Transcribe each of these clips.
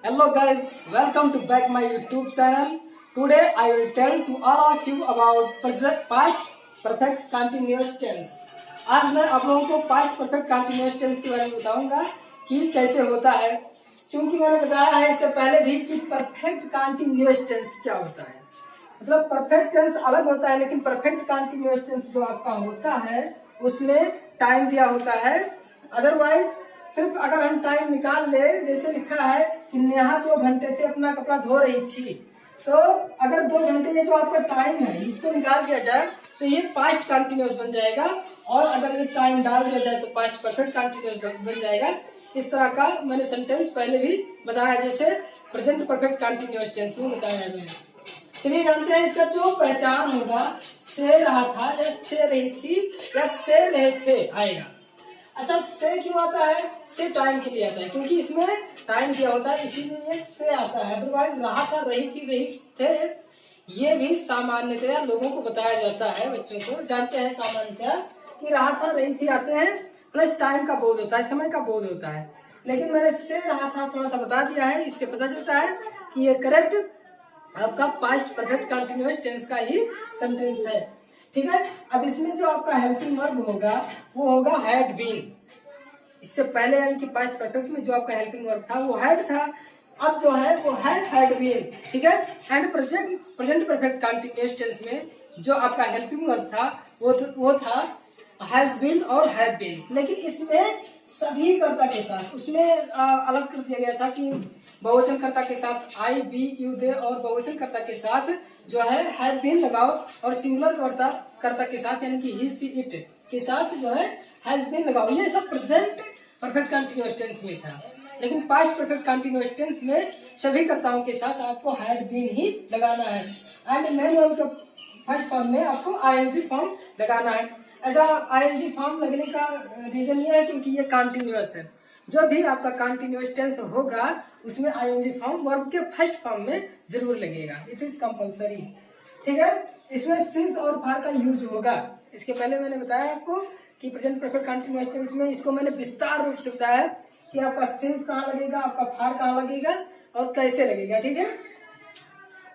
Hello guys, welcome to back my YouTube channel. Today I will tell to all of you about past perfect continuous tense. आज मैं आप लोगों को past perfect continuous tense के बारे में बताऊंगा कि कैसे होता है, क्योंकि मैंने बताया है इससे पहले भी कि perfect continuous tense क्या होता है। मतलब perfect tense अलग होता है, लेकिन perfect continuous tense जो आपका होता है उसमें टाइम दिया होता है। अदरवाइज सिर्फ अगर हम टाइम निकाल ले, जैसे लिखा है कि नेहा 2 घंटे से अपना कपड़ा धो रही थी, तो अगर 2 घंटे ये जो आपका टाइम है इसको निकाल दिया जाए तो ये पास्ट कंटिन्यूअस बन जाएगा, और अगर ये टाइम डाल दिया जाए तो पास्ट परफेक्ट कंटिन्यूअस बन जाएगा। इस तरह का मैंने सेंटेंस पहले भी बताया, जैसे प्रेजेंट परफेक्ट कंटिन्यूअस टेंस में बताया है। चलिए जानते हैं इसका जो पहचान होगा, से रहा था या से रही थी या से रहे थे आएगा। अच्छा, से क्यों आता है? से टाइम के लिए आता है, क्योंकि इसमें टाइम क्या होता है, इसीलिए ये से आता है। अदरवाइज रहा था, रही थी, रही थे, ये भी सामान्यतया लोगों को बताया जाता है। बच्चों को जानते हैं सामान्यतया कि रहा था, रही थी आते हैं प्लस टाइम का बोध होता है, समय का बोध होता है। लेकिन मैंने से रहा था थोड़ा सा बता दिया है, इससे पता चलता है कि ये करेक्ट आपका पास्ट परफेक्ट कंटिन्यूअस टेंस का ही सेंटेंस है। ठीक है, अब इसमें जो आपका हेल्पिंग वर्ब होगा वो होगा हैड बीन। इससे पहले यानी कि पास्ट परफेक्ट में जो आपका हेल्पिंग वर्ब था वो हैड था, अब जो है वो है हैड बीन। ठीक है, and present perfect continuous tense में जो आपका हेल्पिंग वर्ब था वो था हैज बीन और हैव बीन। लेकिन इसमें सभी कर्ता के साथ उसमें अलग कर दिया गया था कि बहुवचन कर्ता के साथ आई, बी, यू, दे, और बहुवचन कर्ता के साथ जो है हैव बीन लगाओ, और सिंगुलर कर्ता के साथ यानी कि ही, सी, इट के साथ जो है हैज बीन लगाओ। ये सब प्रेजेंट परफेक्ट कंटिन्यूअस टेंस में था, लेकिन पास्ट परफेक्ट कंटिन्यूअस टेंस में सभी कर्ताओं के साथ आपको हैड बीन ही लगाना है, एंड मेन वर्ब के फर्स्ट फॉर्म में आपको आईएनजी फॉर्म लगाना है। ऐसा आईएनजी फॉर्म लगने का रीजन ये है क्योंकि ये कंटिन्यूअस है। जो भी आपका कंटिन्यूअस टेंस होगा उसमें आईएनजी फॉर्म वर्ब के फर्स्ट फॉर्म में जरूर लगेगा, इट इज कंपलसरी। ठीक है, इसमें सिंस और फार का यूज होगा। इसके पहले मैंने बताया आपको कि प्रेजेंट परफेक्ट कंटिन्यूअस टेंस में इसको मैंने विस्तार रूप से बताया कि आपका सिंस कहाँ लगेगा, आपका फार कहाँ लगेगा और कैसे लगेगा। ठीक है,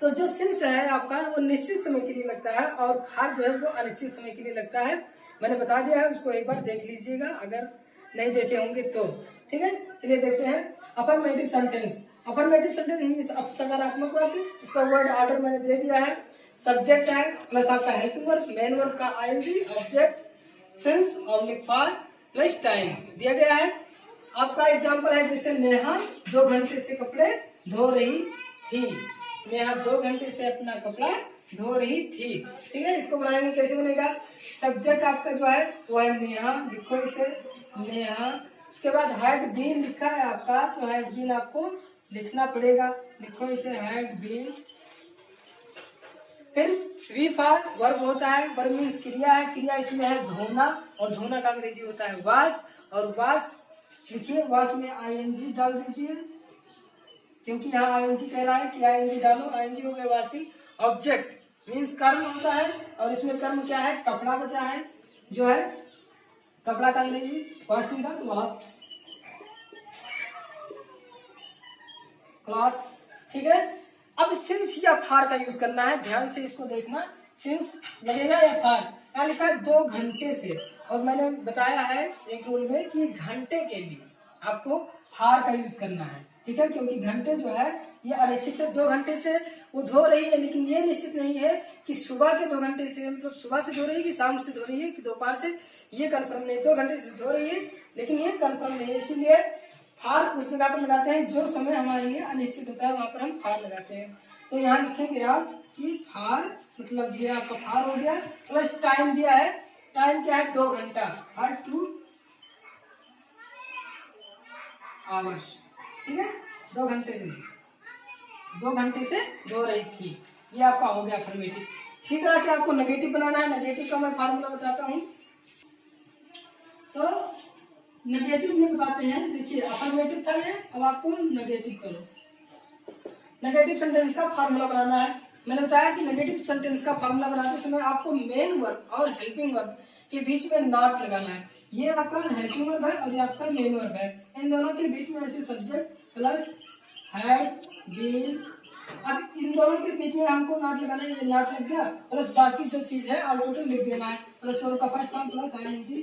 तो जो सिंस है आपका वो निश्चित समय के लिए लगता है, और फार जो है वो अनिश्चित समय के लिए लगता है। मैंने बता दिया है, उसको एक बार देख लीजिएगा अगर नहीं देखे होंगे तो। ठीक है, चलिए देखते हैं affirmative sentence. Affirmative sentence means सकारात्मक वाक्य। इसका वर्ड ऑर्डर मैंने दे दिया है, सब्जेक्ट है प्लस आपका हेल्पिंग वर्ब, मेन वर्ब का आईएनजी, ऑब्जेक्ट, सिंस ऑब्लिक फार प्लस टाइम दिया गया है। आपका एग्जांपल है जैसे नेहा 2 घंटे से कपड़े धो रही थी। नेहा 2 घंटे से अपना कपड़ा धो रही थी। ठीक है, इसको बनाएंगे कैसे बनेगा, सब्जेक्ट आपका जो है वो है नेहा, लिखो इसे नेहा। उसके बाद हैड बीन लिखा है आपका, तो हैड बीन आपको लिखना पड़ेगा, लिखो इसे हैड बीन। फिर वी फार वर्ब होता है, वर्ब मीन्स क्रिया है, क्रिया इसमें है धोना, और धोना का अंग्रेजी होता है वॉश, और वॉश लिखिए, वॉश में आईएनजी डाल दीजिए क्योंकि यहाँ आईएनजी कह रहा है कि आईएनजी डालो, आईएनजी हो गया वॉशिंग। ऑब्जेक्ट मीन्स कर्म होता है, और इसमें कर्म क्या है, कपड़ा बचा है, जो है कपड़ा का अंग्रेजी वॉशिंग का क्लॉथ्स। ठीक है, अब सिंस या फार का यूज करना है, ध्यान से इसको देखना। सिंस लगेगा या फार, क्या लिखा है 2 घंटे से, और मैंने बताया है एक रूल में कि घंटे के लिए आपको फार का यूज करना है। ठीक है, क्योंकि घंटे जो है ये अनिश्चित है। 2 घंटे से वो धो रही है, लेकिन ये निश्चित नहीं है कि सुबह के 2 घंटे से, मतलब सुबह से धो रही है कि शाम से धो रही है कि दोपहर से, ये कंफर्म नहीं। 2 घंटे से धो रही है लेकिन ये कंफर्म नहीं है, इसीलिए फार उस जगह पर लगाते हैं जो समय हमारे लिए अनिश्चित होता है, वहां पर हम फार लगाते हैं। तो यहाँ लिखेंगे आप कि फार मतलब ये आपका फार हो गया, प्लस टाइम दिया है, टाइम क्या है 2 घंटा, फार 2 आवर्स। ठीक है, 2 घंटे से धो रही थी, ये आपका हो गया अफर्मेटिव। इसी तरह से आपको नेगेटिव बनाना है, नेगेटिव का मैं फार्मूला बताता हूँ। तो नेगेटिव में बताते हैं, देखिए अफर्मेटिव था ये, अब आपको नेगेटिव करो। नेगेटिव सेंटेंस का फार्मूला बनाना है। मैंने बताया कि नेगेटिव सेंटेंस का फार्मूला बनाते समय आपको मेन वर्ब और हेल्पिंग वर्ब के बीच में नॉट लगाना है। ये आपका हेल्पिंग वर्ब है और ये आपका मेन वर्ब है, इन दोनों के बीच में ऐसे सब्जेक्ट प्लस हैड बीन। अब इन दोनों के बीच में हमको नॉट लगाना है, ये नॉट लग गया, प्लस बाकी जो चीज है ऑल टोटल लिख देना है, प्लस वर्ब का first form plus ING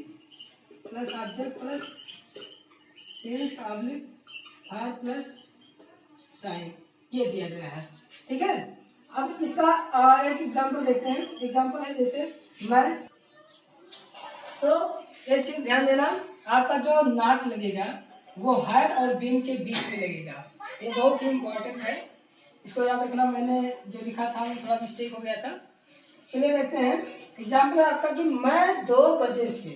plus object plus since oblique had plus time, ये दिया गया है। ठीक है, अब इसका एक एग्जांपल देखते हैं। एग्जांपल है जैसे मैं, तो एक चीज ध्यान देना, आपका जो नॉट लगेगा वो हैड और बीन के बीच में लगेगा, ये बहुत ही इंपॉर्टेंट है, इसको याद रखना। मैंने जो लिखा था वो थोड़ा मिस्टेक हो गया था। चलिए देखते हैं। एग्जाम्पल है आपका कि मैं 2 बजे से,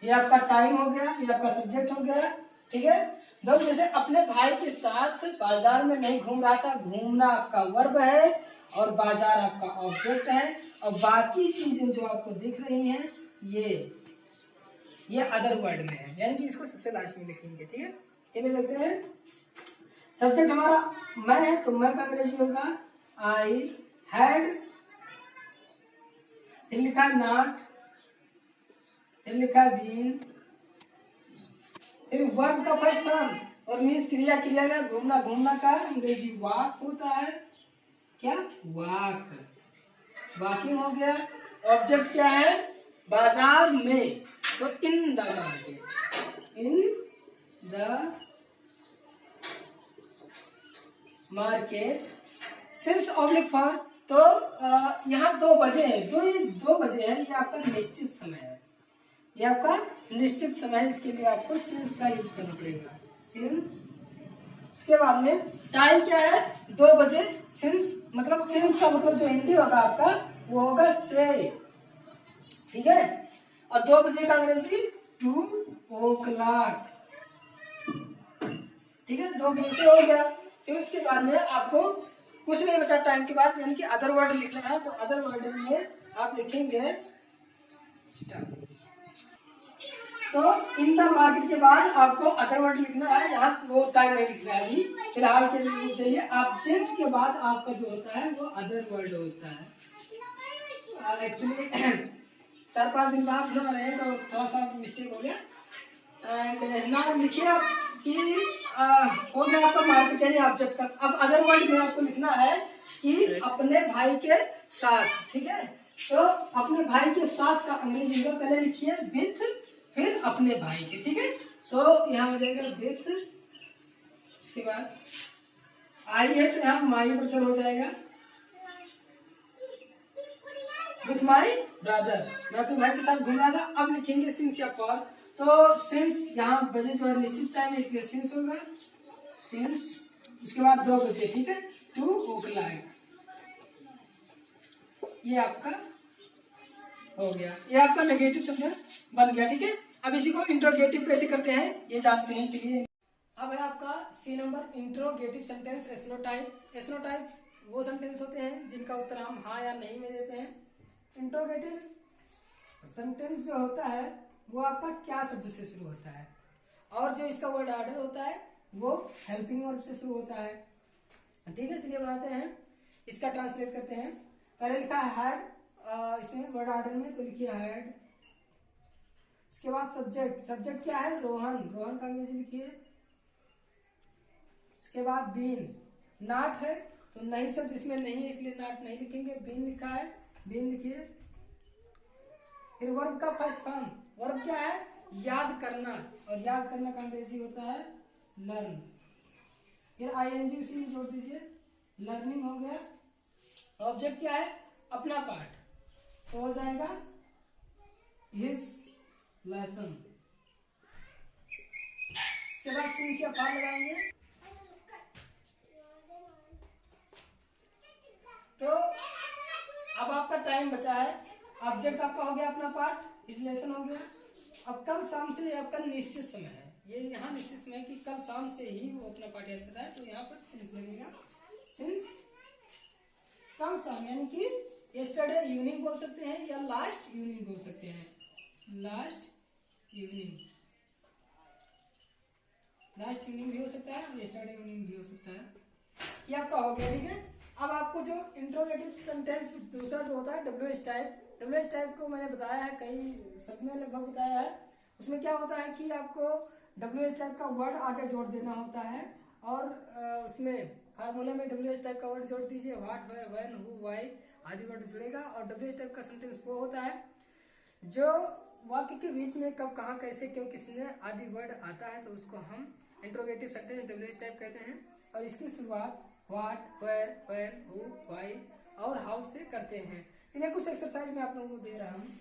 ये आपका टाइम हो गया, ये आपका सब्जेक्ट हो गया। ठीक है, 2 बजे से अपने भाई के साथ बाजार में नहीं घूम रहा था, घूमना आपका वर्ब है और बाजार आपका ऑब्जेक्ट है, और बाकी चीजें जो आपको दिख रही हैं ये अदर वर्ड में है, यानी कि इसको सबसे लास्ट में लिखेंगे। ठीक है, चलिए देखते हैं। सब्जेक्ट हमारा मैं है, तो मैं का अंग्रेजी होगा आई हैड, फिर लिखा नॉट, फिर लिखा बीन, फिर वर्ब का फर्स्ट फॉर्म और मीन्स क्रिया, क्रिया का घूमना, घूमना का अंग्रेजी वॉक होता है, क्या वॉक, वॉकिंग हो गया। ऑब्जेक्ट क्या है, बाजार में, तो in the market, in the market. Since oblique for, तो यहाँ 2 बजे है, 2 बजे है, ये आपका निश्चित समय है, ये आपका निश्चित समय है, इसके लिए आपको सिंस का यूज करना पड़ेगा, सिंस। उसके बाद में टाइम क्या है, 2 बजे, सिंस मतलब सिंस का मतलब जो हिंदी होगा आपका वो होगा से। ठीक है, और 2 बजे का अंग्रेजी 2 o'clock। ठीक है, 2 बजे से हो गया। फिर उसके बाद में आपको कुछ नहीं बचा टाइम के बाद, यानी कि अदर वर्ड लिखना है, तो अदर वर्ड में आप लिखेंगे तो इन द मार्केट के बाद आपको अदर वर्ड लिखना है, यहाँ वो टाइम नहीं लिखना है अभी फिलहाल के लिए चाहिए। ऑब्जेक्ट के बाद आपका जो होता है वो अदर वर्ड होता है। एक्चुअली 4-5 दिन बाद सुना रहे हैं तो थोड़ा सा मिस्टेक हो गया। एंड नाउ लिखिए आप कि हो गया आपका मार्केट यानी ऑब्जेक्ट का। अब अदर वर्ड में आपको लिखना है कि अपने भाई के साथ। ठीक है, तो अपने भाई के साथ का अंग्रेजी में पहले लिखिए विथ, फिर अपने भाई के। ठीक है, तो यहाँ हो जाएगा विथ, उसके बाद आई है तो यहाँ माई ब्रदर हो जाएगा, विथ माई ब्रदर, मैं अपने भाई के साथ घूम रहा था। अब लिखेंगे सिंस या फॉर, तो सिंस यहाँ बजे जो है निश्चित टाइम है इसलिए सिंस होगा, सिंस। उसके बाद 2 बजे, ठीक है, 2 o'clock, ये आपका हो गया, ये आपका नेगेटिव शब्द बन गया। ठीक है, अब इसी को इंट्रोगेटिव कैसे करते हैं ये जानते हैं। चलिए, अब है आपका सी नंबर, इंट्रोगेटिव सेंटेंस एस्नोटाइप। एस्नोटाइप वो सेंटेंस होते हैं जिनका उत्तर हम हाँ या नहीं में देते हैं। इंट्रोगेटिव सेंटेंस जो होता है वो आपका क्या शब्द से शुरू होता है, और जो इसका वर्ड ऑर्डर होता है वो हेल्पिंग वर्ब से शुरू होता है। ठीक है, चलिए बनाते हैं, इसका ट्रांसलेट करते हैं। पहले लिखा है हैड, इसमें वर्ड ऑर्डर में, तो लिखिए हैड। उसके बाद सब्जेक्ट, सब्जेक्ट क्या है, रोहन, रोहन का अंग्रेजी लिखिए। उसके बाद बीन, नॉट है तो नहीं शब्द इसमें नहीं है इसलिए नॉट नहीं लिखेंगे, बीन लिखा है, बीन लिखिए। फिर वर्ब का फर्स्ट फॉर्म, वर्ब क्या है, याद करना, और याद करना का अंग्रेजी होता है लर्न। फिर आईएनजी उसी में जोड़ दीजिए, लर्निंग हो गया। ऑब्जेक्ट क्या है, अपना पार्ट, तो हो जाएगा हिज लेसन। इसके बाद सिंस या फॉर लगाएंगे, तो अब आपका टाइम बचा है। ऑब्जेक्ट आपका हो गया अपना पार्ट, हिज लेसन हो गया। अब कल शाम से आपका निश्चित समय है, ये यहाँ निश्चित समय कि कल शाम से ही वो अपना पार्ट याद कर रहा है, तो यहाँ पर सिंस लगेगा, सिंस कल शाम, यानी कि यस्टरडे इवनिंग बोल सकते हैं या लास्ट इवनिंग बोल सकते हैं, लास्ट इवनिंग, लास्ट इवनिंग भी हो सकता है, यस्टरडे इवनिंग भी हो सकता है। ये आपका हो गया। ठीक है, अब आपको जो इंट्रोगेटिव सेंटेंस दूसरा जो होता है डब्ल्यूएच टाइप, डब्ल्यूएच टाइप को मैंने बताया है, कई सब में लगभग बताया है। उसमें क्या होता है कि आपको डब्ल्यूएच टाइप का वर्ड आगे जोड़ देना होता है, और उसमें फार्मूला में WH टाइप का वर्ड जोड़ दीजिए, what, where, when, who, why आदि वर्ड जुड़ेगा। और WH टाइप का सेंटेंस वो होता है जो वाक्य के बीच में कब, कहाँ, कैसे, क्यों, किसने आदि वर्ड आता है, तो उसको हम इंट्रोगेटिव सेंटेंस WH टाइप कहते हैं। और इसकी शुरुआत what, where, when, who, why और हाउ से करते हैं। चलिए कुछ एक्सरसाइज में आप लोगों को दे रहा हूँ।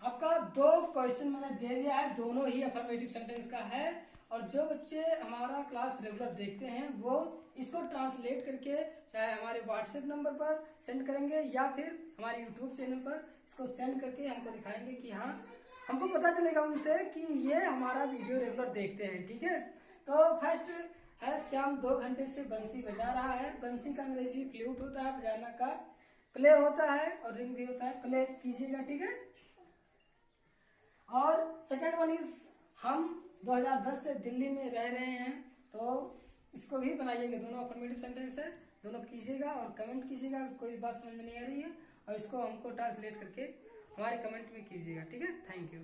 आपका 2 क्वेश्चन मैंने दे दिया है, दोनों ही अफर्मेटिव सेंटेंस का है। और जो बच्चे हमारा क्लास रेगुलर देखते हैं वो इसको ट्रांसलेट करके चाहे हमारे व्हाट्सएप नंबर पर सेंड करेंगे या फिर हमारे यूट्यूब चैनल पर इसको सेंड करके हमको दिखाएंगे कि हाँ, हमको पता चलेगा उनसे कि ये हमारा वीडियो रेगुलर देखते हैं। ठीक है, तो फर्स्ट है श्याम 2 घंटे से बंसी बजा रहा है। बंसी का अंग्रेजी फ्लूट होता है, बजाना का प्ले होता है और रिंग भी होता है। प्ले कीजिएगा, ठीक है। और सेकंड वन इज हम 2010 से दिल्ली में रह रहे हैं, तो इसको भी बनाइएगा। दोनों अफर्मेटिव सेंटेंस है, दोनों कीजिएगा और कमेंट कीजिएगा कोई बात समझ में नहीं आ रही है, और इसको हमको ट्रांसलेट करके हमारे कमेंट में कीजिएगा। ठीक है, थैंक यू।